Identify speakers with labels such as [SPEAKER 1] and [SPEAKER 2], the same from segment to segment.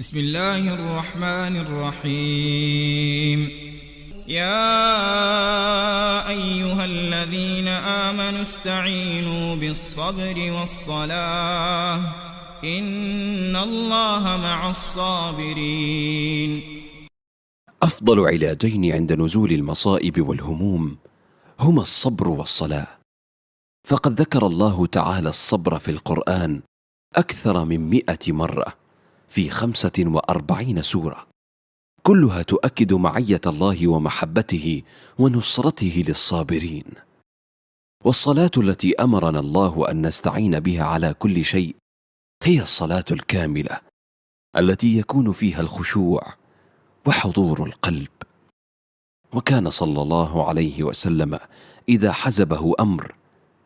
[SPEAKER 1] بسم الله الرحمن الرحيم. يا أيها الذين آمنوا استعينوا بالصبر والصلاة إن الله مع الصابرين.
[SPEAKER 2] أفضل علاجين عند نزول المصائب والهموم هما الصبر والصلاة، فقد ذكر الله تعالى الصبر في القرآن أكثر من 100 مرة في 45 سورة، كلها تؤكد معية الله ومحبته ونصرته للصابرين. والصلاة التي أمرنا الله أن نستعين بها على كل شيء هي الصلاة الكاملة التي يكون فيها الخشوع وحضور القلب. وكان صلى الله عليه وسلم إذا حزبه أمر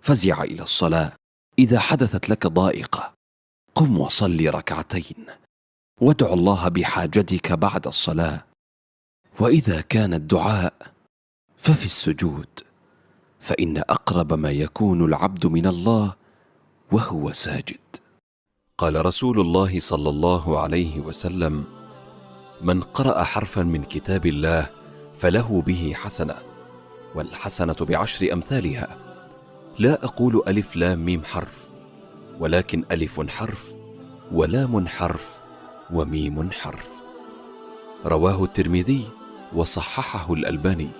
[SPEAKER 2] فزع إلى الصلاة. إذا حدثت لك ضائقة قم وصل ركعتين وادع الله بحاجتك بعد الصلاة، وإذا كان الدعاء ففي السجود، فإن أقرب ما يكون العبد من الله وهو ساجد. قال رسول الله صلى الله عليه وسلم: من قرأ حرفا من كتاب الله فله به حسنة، والحسنة ب10 أمثالها. لا أقول ألف لام ميم حرف، ولكن ألف حرف ولام حرف وميم حرف. رواه الترمذي وصححه الألباني.